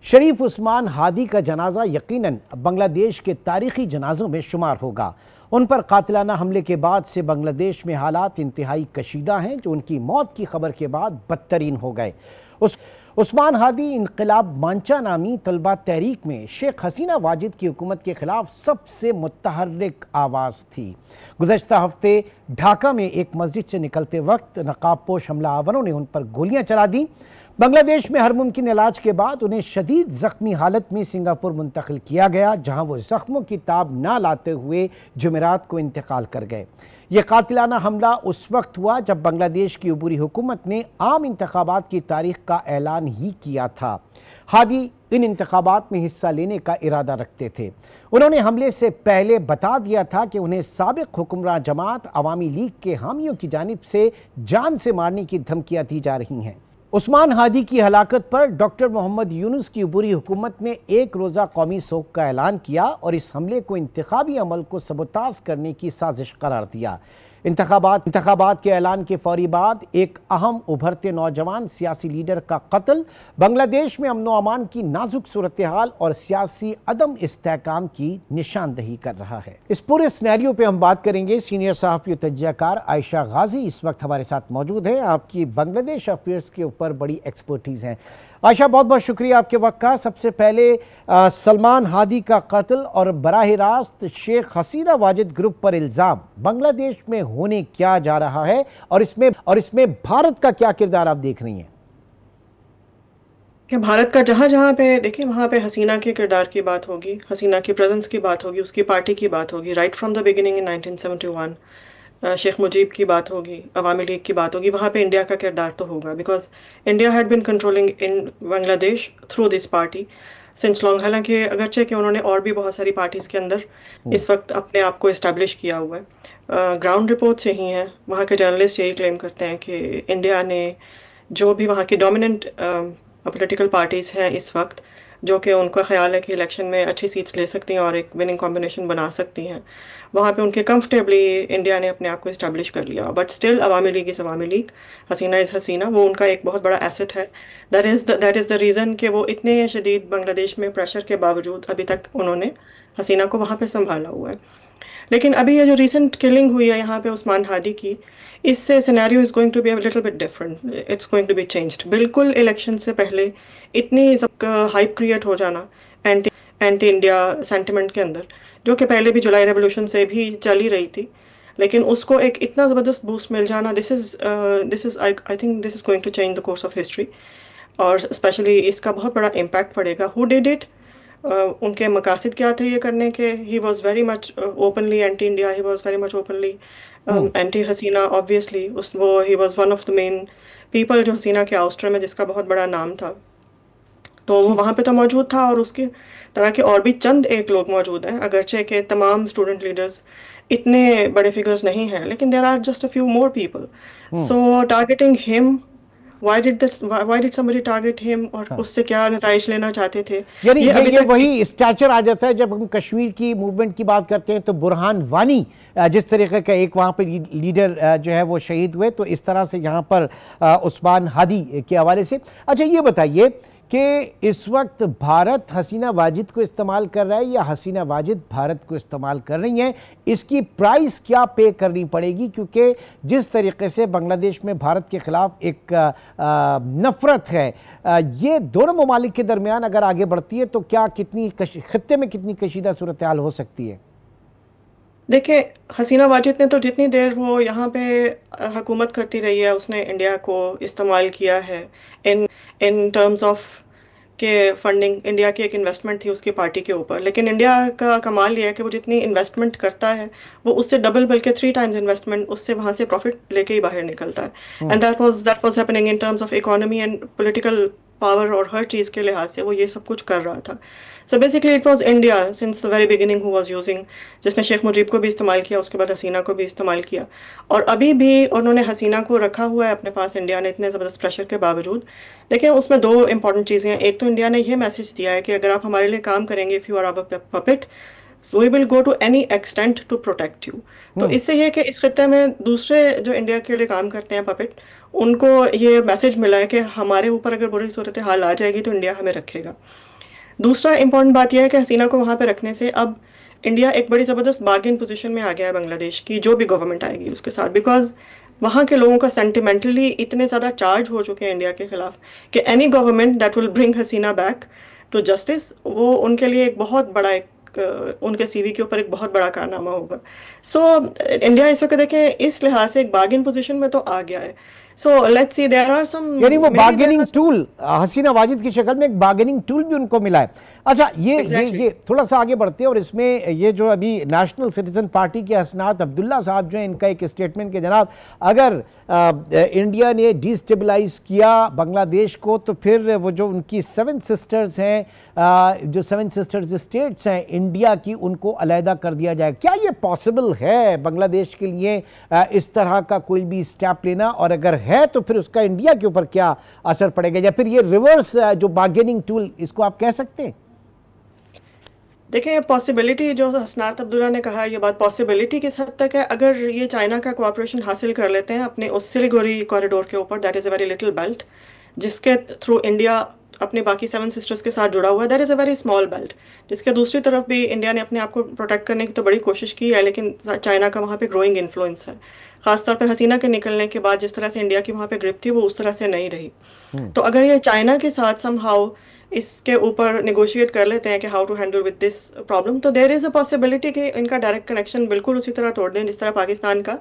शरीफ उस्मान हादी का जनाजा यकीनन बांग्लादेश के तारीखी जनाजों में शुमार होगा। उन पर कातिलाना हमले के बाद से बांग्लादेश में हालात इंतहाई कशीदा हैं, जो उनकी मौत की खबर के बाद बदतरीन हो गए। उस्मान हादी इनकलाब मांचा नामी तलबा तहरीक में शेख हसीना वाजिद की हुकूमत के खिलाफ सबसे मुतहर्रिक आवाज़ थी। गुज़श्ता हफ्ते ढाका में एक मस्जिद से निकलते वक्त नकाबपोश हमलावरों ने उन पर गोलियां चला दी। बांग्लादेश में हर मुमकिन इलाज के बाद उन्हें शदीद ज़ख्मी हालत में सिंगापुर मुंतकिल किया गया, जहां वो ज़ख्मों की ताब ना लाते हुए जुमेरात को इंतकाल कर गए। ये कातिलाना हमला उस वक्त हुआ जब बांग्लादेश की अबूरी हुकूमत ने आम इंतखाबात की तारीख का ऐलान ही किया था। हादी इन इंतखाबात में हिस्सा लेने का इरादा रखते थे। उन्होंने हमले से पहले बता दिया था कि उन्हें साबिक हुक्मरान जमात अवामी लीग के हामियों की जानिब से जान से मारने की धमकियां दी जा रही हैं। उस्मान हादी की हलाकत पर डॉक्टर मोहम्मद यूनुस की अबूरी हुकूमत ने एक रोज़ा कौमी शोक का ऐलान किया और इस हमले को इंतखाबी अमल को सबोताज करने की साजिश करार दिया। इंतखाबात के ऐलान के फौरी बाद एक अहम उभरते नौजवान सियासी लीडर का कत्ल बांग्लादेश में अमन व अमान की नाजुक सूरत हाल और सियासी अदम इस्तेहकाम की निशानदही कर रहा है। इस पूरे सिनेरियो पे हम बात करेंगे। सीनियर सहाफ़ी तज्ज़ियाकार आयशा गाजी इस वक्त हमारे साथ मौजूद है। आपकी बांग्लादेश अफेयर्स के ऊपर बड़ी एक्सपर्टीज़ है। आयशा, बहुत बहुत शुक्रिया आपके वक्त का। सबसे पहले सलमान हादी का कत्ल और बराह रास्त शेख हसीना वाजिद ग्रुप पर इल्ज़ाम बांग्लादेश में होने क्या जा रहा है और इसमें भारत का क्या किरदार आप देख रही हैं? कि भारत का जहाँ जहाँ पे देखिए वहाँ पे हसीना के किरदार की बात होगी, हसीना की प्रेजेंस की बात होगी, उसकी पार्टी की बात होगी। Right from the beginning in 1971 Sheikh Mujib की बात होगी, अवामी लीग की बात होगी। वहाँ पे इंडिया का किरदार तो होगा, because India had been controlling in Bangladesh through this party since long. हालांकि अगरचे कि उन्होंने और भी बहुत सारी पार्टीज़ के अंदर इस वक्त अपने आप को इस्टेब्लिश किया हुआ है। ग्राउंड रिपोर्ट्स यही हैं, वहाँ के जर्नलिस्ट यही क्लेम करते हैं कि इंडिया ने जो भी वहाँ की डोमिनेंट पॉलिटिकल पार्टीज़ हैं इस वक्त, जो कि उनका ख्याल है कि इलेक्शन में अच्छी सीट्स ले सकती हैं और एक विनिंग कॉम्बिनेशन बना सकती हैं, वहाँ पे उनके कंफर्टेबली इंडिया ने अपने आप को इस्टेब्लिश कर लिया। But still Awami League is Awami League, Hasina is Hasina, वो उनका एक बहुत बड़ा एसेट है। दैट इज़ द रीज़न कि वो इतने शदीद बांग्लादेश में प्रेशर के बावजूद अभी तक उन्होंने हसीना को वहाँ पे संभाला हुआ है। लेकिन अभी ये जो रिसेंट किलिंग हुई है यहाँ पे उस्मान हादी की, इससे scenario is going to be a little bit different, it's going to be changed. बिल्कुल इलेक्शन से पहले इतनी सब हाइप क्रिएट हो जाना एंटी इंडिया सेंटिमेंट के अंदर, जो कि पहले भी जुलाई रेवोल्यूशन से भी चली रही थी, लेकिन उसको एक इतना ज़बरदस्त बूस्ट मिल जाना, this is I think this is going to change the course of history. और स्पेशली इसका बहुत बड़ा इम्पैक्ट पड़ेगा हु डिड इट, उनके मकासद क्या थे ये करने के। He was very much openly anti India, he was very much openly anti Hasina obviously. He was one of the main people जो हसीना के आउस्टर में जिसका बहुत बड़ा नाम था, तो वो वहाँ पे तो मौजूद था। और उसके तरह के और भी चंद एक लोग मौजूद हैं, अगरचे के तमाम स्टूडेंट लीडर्स इतने बड़े फिगर्स नहीं हैं, लेकिन there are just a few more people. So targeting him, why did somebody target him, और उससे क्या नताइज लेना चाहते थे? यानी ये वही स्टैचर आ जाता है जब हम कश्मीर की मूवमेंट की बात करते हैं। तो बुरहान वानी जिस तरीके का एक वहाँ पर लीडर जो है वो शहीद हुए, तो इस तरह से यहाँ पर उस्मान हादी के हवाले से। अच्छा, ये बताइए कि इस वक्त भारत हसीना वाजिद को इस्तेमाल कर रहा है या हसीना वाजिद भारत को इस्तेमाल कर रही हैं? इसकी प्राइस क्या पे करनी पड़ेगी? क्योंकि जिस तरीके से बांग्लादेश में भारत के खिलाफ एक नफरत है, ये दोनों ममालिक के दरमियान अगर आगे बढ़ती है तो क्या खित्ते में कितनी कशीदा सूरत हाल हो सकती है? देखिए, हसीना वाजिद ने तो जितनी देर वो यहाँ पे हुकूमत करती रही है, उसने इंडिया को इस्तेमाल किया है इन टर्म्स ऑफ के फंडिंग। इंडिया की एक इन्वेस्टमेंट थी उसकी पार्टी के ऊपर, लेकिन इंडिया का कमाल ये है कि वो जितनी इन्वेस्टमेंट करता है वो उससे डबल बल्कि 3 टाइम्स इन्वेस्टमेंट, उससे वहाँ से प्रॉफिट लेके ही बाहर निकलता है। And that was happening in terms of economy and political power, और हर चीज़ के लिहाज से वो ये सब कुछ कर रहा था। So basically it was India since the very beginning who was using, जिसने शेख मुजीब को भी इस्तेमाल किया, उसके बाद हसीना को भी इस्तेमाल किया, और अभी भी उन्होंने हसीना को रखा हुआ है अपने पास इंडिया ने इतने ज़बरदस्त प्रेशर के बावजूद। देखिए, उसमें 2 इंपॉर्टेंट चीज़ें हैं। एक तो इंडिया ने यह मैसेज दिया है कि अगर आप हमारे लिए काम करेंगे, if you are our puppet, so we will go to any extent to protect you. तो इससे ये कि इस खत्ते में दूसरे जो इंडिया के लिए काम करते हैं पपेट, उनको ये मैसेज मिला है कि हमारे ऊपर अगर बुरी सूरत हाल आ जाएगी तो इंडिया हमें रखेगा। दूसरा इंपॉर्टेंट बात यह है कि हसीना को वहां पे रखने से अब इंडिया एक बड़ी जबरदस्त बार्गेन पोजीशन में आ गया है बांग्लादेश की, जो भी गवर्नमेंट आएगी उसके साथ, बिकॉज वहां के लोगों का सेंटिमेंटली इतने ज्यादा चार्ज हो चुके हैं इंडिया के खिलाफ कि any government that will bring Hasina back to justice, वो उनके लिए एक बहुत बड़ा एक उनके सीवी के ऊपर एक बहुत बड़ा कारनामा होगा। सो इंडिया इस वक्त देखें इस लिहाज से एक बार्गेन पोजीशन में तो आ गया है। So let's see there are some, यानी वो बार्गेनिंग टूल हसीना वाजिद की शक्ल में एक बार्गेनिंग टूल भी उनको मिला है। अच्छा, ये थोड़ा सा आगे बढ़ते हैं और इसमें ये जो अभी नेशनल सिटीजन पार्टी के हसनात अब्दुल्ला साहब जो है, इनका एक स्टेटमेंट के जनाब, अगर इंडिया ने डिस्टेबलाइज किया बांग्लादेश को तो फिर वो जो उनकी 7 सिस्टर्स हैं, जो 7 सिस्टर्स स्टेट्स हैं इंडिया की, उनको अलहदा कर दिया जाए। क्या ये पॉसिबल है बांग्लादेश के लिए इस तरह का कोई भी स्टेप लेना, और अगर है तो फिर उसका इंडिया के ऊपर क्या असर पड़ेगा, या फिर ये रिवर्स जो बार्गेनिंग टूल, इसको आप कह सकते हैं? देखिए, पॉसिबिलिटी जो हसनात अब्दुल्ला ने कहा, ये बात पॉसिबिलिटी किस हद तक है। अगर ये चाइना का कोऑपरेशन हासिल कर लेते हैं अपने उस सिलीगुड़ी कॉरिडोर के ऊपर, that is a very little belt, जिसके थ्रू इंडिया अपने बाकी 7 सिस्टर्स के साथ जुड़ा हुआ है, that is a very small belt, जिसके दूसरी तरफ भी इंडिया ने अपने आप को प्रोटेक्ट करने की तो बड़ी कोशिश की है, लेकिन चाइना का वहाँ पे ग्रोइंग इन्फ्लुएंस है। खासतौर पर हसीना के निकलने के बाद जिस तरह से इंडिया की वहाँ पे ग्रिप थी, वो उस तरह से नहीं रही। तो अगर ये चाइना के साथ समहाउ इसके ऊपर नेगोशिएट कर लेते हैं कि how to handle with this problem, तो देर इज़ अ पॉसिबिलिटी कि इनका डायरेक्ट कनेक्शन बिल्कुल उसी तरह तोड़ दें जिस तरह पाकिस्तान का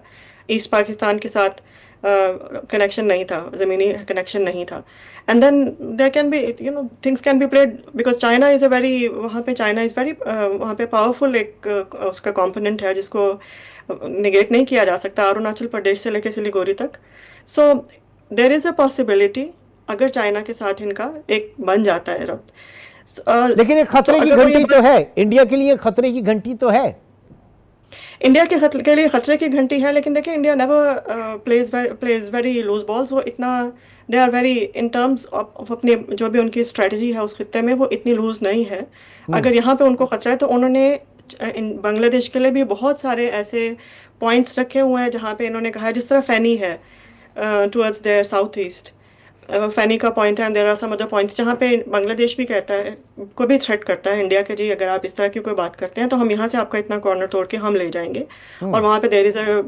ईस्ट पाकिस्तान के साथ कनेक्शन नहीं था, ज़मीनी कनेक्शन नहीं था। And then there can be, you know, things can be played, because China is a very, वहाँ पे चाइना इज़ वेरी, वहाँ पे पावरफुल एक उसका कॉम्पोनेंट है जिसको निगेट नहीं किया जा सकता, अरुणाचल प्रदेश से लेकर सिलीगुड़ी तक। सो देर इज़ अ पॉसिबिलिटी अगर चाइना के साथ इनका एक बन जाता है रब्त। लेकिन एक खतरे की घंटी तो है इंडिया के लिए, खतरे की घंटी तो है इंडिया के लिए खतरे की घंटी है, लेकिन देखिए India never plays very loose balls. वो इतना, they are very in terms of अपने जो भी उनकी स्ट्रेटजी है उस खित्ते में, वो इतनी लूज नहीं है। अगर यहाँ पे उनको खतरा है तो उन्होंने बांग्लादेश के लिए भी बहुत सारे ऐसे पॉइंट्स रखे हुए हैं जहाँ पे इन्होंने कहा है, जिस तरह फैनी है towards their south east, Feni का पॉइंट है, and there are some other points जहाँ पे बांग्लादेश भी कहता है, को भी थ्रेट करता है इंडिया के, जी अगर आप इस तरह की कोई बात करते हैं तो हम यहाँ से आपका इतना कॉर्नर तोड़ के हम ले जाएंगे। और वहाँ पे there is a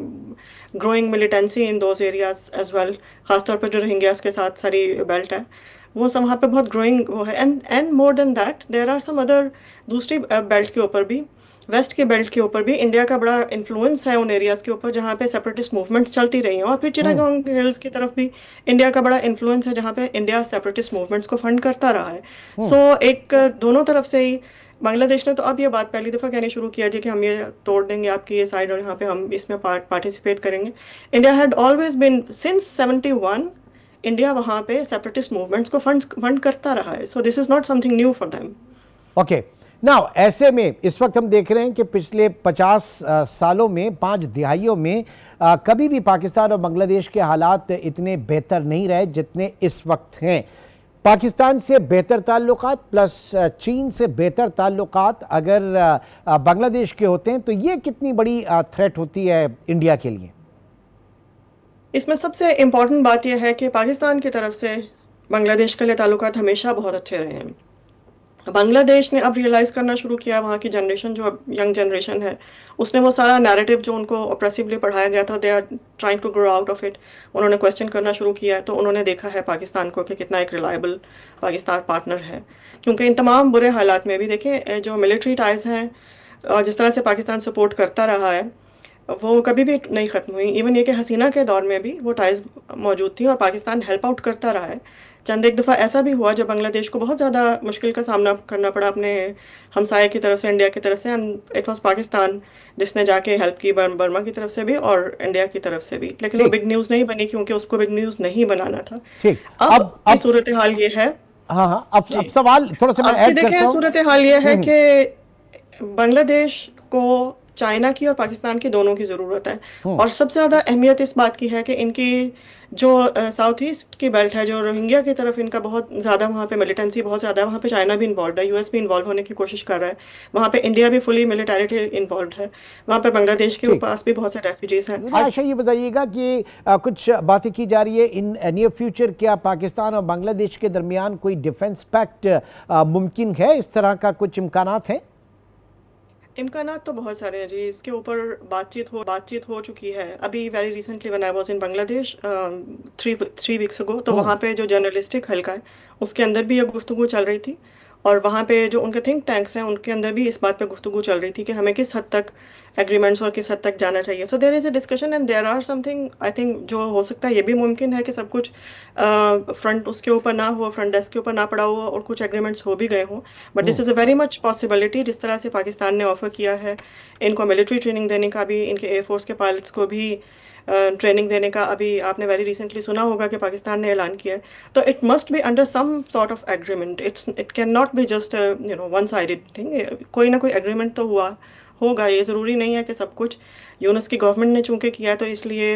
growing militancy in those areas as well, खासतौर पर जो रोहिंग्यास के साथ सारी बेल्ट है वो सब वहाँ पे बहुत ग्रोइंग वो है। And more than that there are some other, दूसरी बेल्ट के ऊपर भी, वेस्ट के बेल्ट के ऊपर भी इंडिया का बड़ा इन्फ्लुएंस है उन एरियाज के ऊपर जहाँ पे सेपरेटिस्ट मूवमेंट्स चलती रही हैं। और फिर चिटागोंग हिल्स की तरफ भी इंडिया का बड़ा इन्फ्लुएंस है जहाँ पे इंडिया सेपरेटिस्ट मूवमेंट्स को फंड करता रहा है। सो एक दोनों तरफ से ही बांग्लादेश ने तो अब ये बात पहली दफ़ा कहनी शुरू किया जी कि हम ये तोड़ देंगे आपकी ये साइड और यहाँ पे हम इसमें पार्टिसिपेट करेंगे। India had always been since 71, India वहाँ पे सेपरेटिस्ट मूवमेंट्स को फंड करता रहा है। So this is not something new for them. Okay, now ऐसे में इस वक्त हम देख रहे हैं कि पिछले 50 सालों में, 5 दिहाइयों में कभी भी पाकिस्तान और बांग्लादेश के हालात इतने बेहतर नहीं रहे जितने इस वक्त हैं। पाकिस्तान से बेहतर ताल्लुकात प्लस चीन से बेहतर ताल्लुकात अगर बांग्लादेश के होते हैं तो ये कितनी बड़ी थ्रेट होती है इंडिया के लिए? इसमें सबसे इम्पॉर्टेंट बात यह है कि पाकिस्तान की तरफ से बांग्लादेश के लिए ताल्लुकात हमेशा बहुत अच्छे रहे हैं। बांग्लादेश ने अब रियलाइज़ करना शुरू किया, वहाँ की जनरेशन जो यंग जनरेशन है उसने वो सारा नैरेटिव जो उनको ऑप्रेसिवली पढ़ाया गया था, they are trying to grow out of it, उन्होंने क्वेश्चन करना शुरू किया है। तो उन्होंने देखा है पाकिस्तान को कि कितना एक रिलायबल पाकिस्तान पार्टनर है, क्योंकि इन तमाम बुरे हालात में भी देखें जो मिलिट्री टाइज़ हैं और जिस तरह से पाकिस्तान सपोर्ट करता रहा है वो कभी भी नहीं ख़त्म हुई। इवन ये कि हसीना के दौर में भी वो टाइज़ मौजूद थी और पाकिस्तान हेल्प आउट करता रहा है। चंद एक दफ़ा ऐसा भी हुआ जब बांग्लादेश को बहुत ज़्यादा मुश्किल का सामना करना पड़ा अपने हमसाये की तरफ से, इंडिया की तरफ से, एंड इट वाज पाकिस्तान जिसने जाके हेल्प की बर्मा की तरफ से भी और इंडिया की तरफ से भी। लेकिन वो बिग न्यूज़ नहीं बनी क्योंकि उसको बिग न्यूज़ नहीं बनाना था। अब सूरत हाल ये है, हाँ, अब सवाल थोड़ा सा मैं ऐड करता हूं। देखें, सूरत हाल ये है कि बांग्लादेश को चाइना की और पाकिस्तान की दोनों की ज़रूरत है। हम्म। और सबसे ज़्यादा अहमियत इस बात की है कि इनकी जो साउथ ईस्ट की बेल्ट है, जो रोहिंग्या की तरफ इनका बहुत ज़्यादा वहाँ पे मिलिटेंसी बहुत ज़्यादा है, वहाँ पे चाइना भी इन्वॉल्व है, यूएस भी इन्वॉल्व होने की कोशिश कर रहा है, वहाँ पे इंडिया भी फुली मिलिटरीली इन्वॉल्व है, वहाँ पे बांग्लादेश के ठीक। पास भी बहुत से रेफ्यूजीज हैं। आशा, ये बताइएगा कि कुछ बातें की जा रही है इन नियर फ्यूचर, क्या पाकिस्तान और बांग्लादेश के दरमियान कोई डिफेंस पैक्ट मुमकिन है? इस तरह का कुछ इम्कानात हैं? इम्कानात तो बहुत सारे हैं जी, इसके ऊपर बातचीत हो चुकी है। अभी very recently when I was in Bangladesh 3 weeks ago, तो हम्म। वहाँ पे जो जर्नलिस्टिक हल्का है उसके अंदर भी ये गुफ्तगू चल रही थी। और वहाँ पे जो उनके थिंक टैंक्स हैं उनके अंदर भी इस बात पे गुफ्तगू चल रही थी कि हमें किस हद तक एग्रीमेंट्स और किस हद तक जाना चाहिए। So there is a discussion and there are something I think जो हो सकता है, ये भी मुमकिन है कि सब कुछ फ्रंट उसके ऊपर ना हो, फ्रंट डेस्क के ऊपर ना पड़ा हो और कुछ एग्रीमेंट्स हो भी गए हों। But this hmm. Is a very much possibility. जिस तरह से पाकिस्तान ने ऑफर किया है इनको मिलिट्री ट्रेनिंग देने का भी, इनके एयरफोर्स के पायलट्स को भी ट्रेनिंग देने का, अभी आपने वेरी रिसेंटली सुना होगा कि पाकिस्तान ने ऐलान किया है। तो it must be under some sort of agreement, it can not be just one sided thing. कोई ना कोई एग्रीमेंट तो हुआ होगा। ये ज़रूरी नहीं है कि सब कुछ यूनुस की गवर्नमेंट ने चूंकि किया है तो इसलिए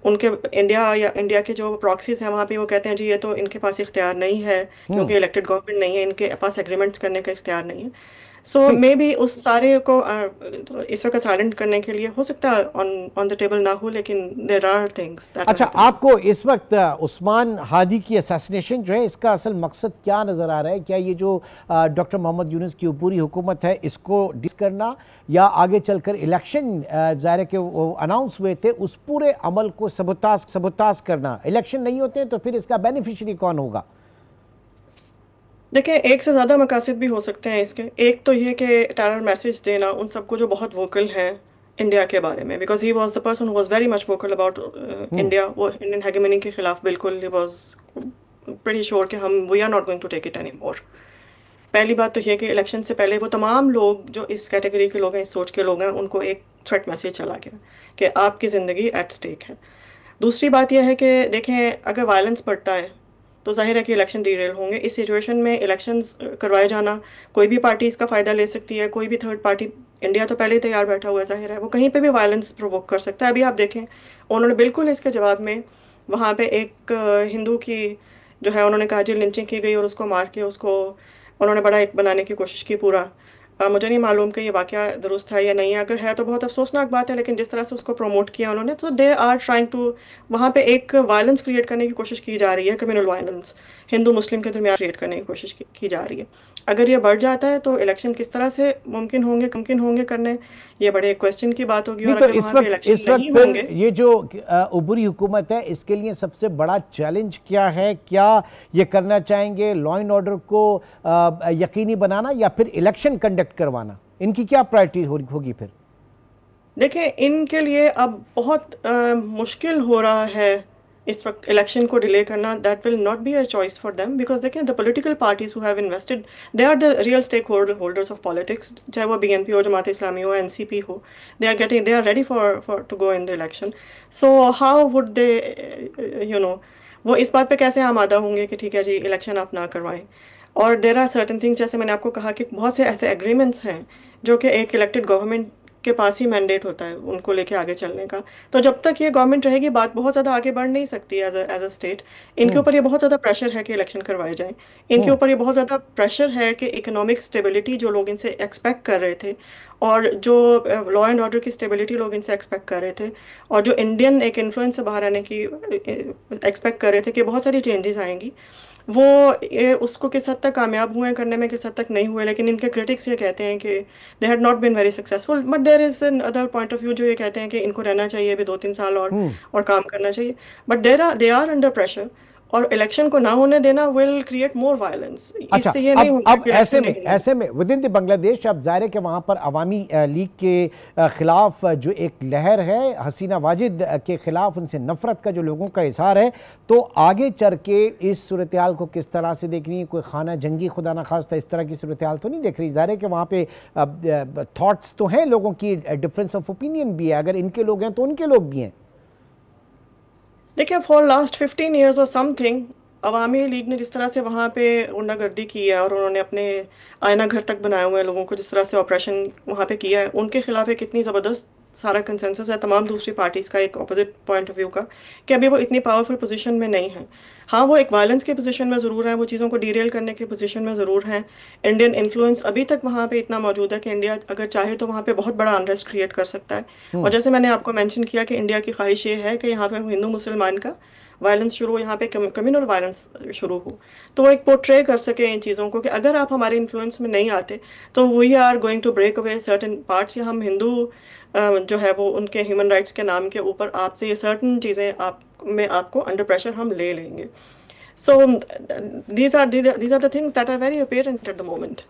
उनके इंडिया के जो प्रॉक्सीज हैं वहाँ पे वो कहते हैं जी ये तो इनके पास इख्तियार नहीं है, हम्म। क्योंकि इलेक्टेड गवर्नमेंट नहीं है, इनके पास एग्रीमेंट्स करने का इख्तियार नहीं है। सो ठीक। मे बी उस सारे को तो इस वक्त साइलेंट करने के लिए हो सकता है ऑन ऑन द टेबल ना हो, लेकिन there are things that are अच्छा, हैपनिंग। आपको इस वक्त उस्मान हादी की असैसिनेशन जो है, इसका असल मकसद क्या नज़र आ रहा है? क्या ये जो डॉक्टर मोहम्मद यूनुस की पूरी हुकूमत है इसको डिस करना, या आगे चलकर इलेक्शन ज़ाहिर है कि वो अनाउंस हुए थे उस पूरे अमल को सबुताज करना? इलेक्शन नहीं होते तो फिर इसका बेनिफिशरी कौन होगा? देखिए, एक से ज़्यादा मकासद भी हो सकते हैं इसके। एक तो ये कि टेरर मैसेज देना उन सबको जो बहुत वोकल हैं इंडिया के बारे में, because he was the person who was very much vocal about hmm. India. वो इंडियन हेगेमनी के खिलाफ बिल्कुल, ही वॉज प्रीटी श्योर कि हम we are not going to take it any more. पहली बात तो ये कि इलेक्शन से पहले वो तमाम लोग जो इस कैटेगरी के लोग हैं, इस सोच के लोग हैं, उनको एक थ्रेट मैसेज चला गया कि आपकी ज़िंदगी एट स्टेक है। दूसरी बात यह है कि देखें, अगर वायलेंस बढ़ता है तो जाहिर है कि इलेक्शन डीरेल होंगे। इस सिचुएशन में इलेक्शंस करवाए जाना, कोई भी पार्टी इसका फ़ायदा ले सकती है, कोई भी थर्ड पार्टी। इंडिया तो पहले ही तैयार बैठा हुआ है, जाहिर है वो कहीं पे भी वायलेंस प्रोवोक कर सकता है। अभी आप देखें, उन्होंने बिल्कुल इसके जवाब में वहाँ पे एक हिंदू की जो है उन्होंने कहा जी लिंचिंग की गई और उसको मार के उसको उन्होंने बड़ा एक बनाने की कोशिश की पूरा। मुझे नहीं मालूम कि ये वाकया दुरुस्त है या नहीं है, अगर है तो बहुत अफसोसनाक बात है, लेकिन जिस तरह से उसको प्रमोट किया उन्होंने, तो दे आर ट्राइंग टू वहाँ पे एक वायलेंस क्रिएट करने की कोशिश की जा रही है, कम्युनल वायलेंस हिंदू मुस्लिम के दरमियान क्रिएट करने की कोशिश की जा रही है। अगर ये बढ़ जाता है तो इलेक्शन किस तरह से मुमकिन होंगे करने, ये बड़े क्वेश्चन की बात होगी। नहीं और तो अगर वहाँ पे इलेक्शन इस वक्त नहीं फिर होंगे, ये जो उभरी हुकूमत है इसके लिए सबसे बड़ा चैलेंज क्या है? क्या ये करना चाहेंगे लॉ एंड ऑर्डर को यकीनी बनाना, या फिर इलेक्शन कंडक्ट करवाना? इनकी क्या प्रायोरिटी होगी फिर? देखें, इनके लिए अब बहुत मुश्किल हो रहा है इस वक्त इलेक्शन को डिले करना। That will not be a choice for them, because देखें the political parties who have invested, they are the real stakeholders of politics, चाहे वो बीएनपी हो, जमात इस्लामी हो, एनसीपी हो। They are ready for to go in the election. So how would they वो इस बात पे कैसे आमादा होंगे कि ठीक है जी इलेक्शन आप ना करवाएं। और देर आर सर्टन थिंग्स, जैसे मैंने आपको कहा कि बहुत से ऐसे एग्रीमेंट्स हैं जो कि एक इलेक्टेड गवर्नमेंट के पास ही मैंडेट होता है उनको लेके आगे चलने का। तो जब तक ये गवर्नमेंट रहेगी बात बहुत ज़्यादा आगे बढ़ नहीं सकती एज अ स्टेट। इनके हम्म। ऊपर ये बहुत ज़्यादा प्रेशर है कि इलेक्शन करवाए जाएं। इनके हम्म। ऊपर ये बहुत ज़्यादा प्रेशर है कि इकोनॉमिक स्टेबिलिटी जो लोग इनसे एक्सपेक्ट कर रहे थे, और जो लॉ एंड ऑर्डर की स्टेबिलिटी लोग इनसे एक्सपेक्ट कर रहे थे, और जो इंडियन एक इन्फ्लुएंस से बाहर आने की एक्सपेक्ट कर रहे थे कि बहुत सारी चेंजेस आएंगी, वो ये उसको किस हद तक कामयाब हुए करने में, किस हद तक नहीं हुए। लेकिन इनके क्रिटिक्स ये कहते हैं कि they had not been very successful, but there is an other point of view जो ये कहते हैं कि इनको रहना चाहिए अभी 2-3 साल हम्म। और काम करना चाहिए। But they are under pressure, और इलेक्शन को ना होने देना विल क्रिएट मोर वायलेंस। अच्छा, इससे ये नहीं होगा अब कि इलेक्शन नहीं होंगे। ऐसे में विद इन द बांग्लादेश अब जाहिर है कि वहाँ पर अवामी लीग के खिलाफ जो एक लहर है, हसीना वाजिद के खिलाफ उनसे नफरत का जो लोगों का इजहार है, तो आगे चल के इस सूरत हाल को किस तरह से देख रही है? कोई खाना जंगी खुदा न खास्ता इस तरह की सूरत हाल तो नहीं देख रही? जाहिर है कि वहाँ पे थॉट्स तो हैं लोगों की, डिफरेंस ऑफ ओपिनियन भी है, अगर इनके लोग हैं तो उनके लोग भी हैं। देखिए, फॉर लास्ट 15 years और समथिंग अवामी लीग ने जिस तरह से वहाँ पे गुंडागर्दी की है और उन्होंने अपने आईना घर तक बनाए हुए हैं लोगों को, जिस तरह से ऑपरेशन वहाँ पे किया है, उनके खिलाफ एक इतनी ज़बरदस्त सारा कंसेंसस है तमाम दूसरी पार्टीज़ का, एक अपोजिट पॉइंट ऑफ व्यू का, कि अभी वो इतनी पावरफुल पोजीशन में नहीं है। हाँ, वो एक वायलेंस के पोजीशन में ज़रूर है, वो चीज़ों को डीरेल करने के पोजीशन में ज़रूर हैं। इंडियन इन्फ्लुएंस अभी तक वहाँ पे इतना मौजूद है कि इंडिया अगर चाहे तो वहाँ पे बहुत बड़ा अनरेस्ट क्रिएट कर सकता है। और हम्म। जैसे मैंने आपको मेंशन किया कि इंडिया की ख्वाहिश ये है कि यहाँ पे हिंदू मुसलमान का वायलेंस शुरू हो, यहाँ पे कम्युनल वायलेंस शुरू हो, तो वो एक पोर्ट्रे कर सके इन चीज़ों को कि अगर आप हमारे इन्फ्लुएंस में नहीं आते तो we are going to break away certain parts, या हम हिंदू जो है वो उनके ह्यूमन राइट्स के नाम के ऊपर आपसे ये सर्टन चीज़ें आप में आपको अंडर प्रेशर हम ले लेंगे। So these are the things that are very apparent at the moment.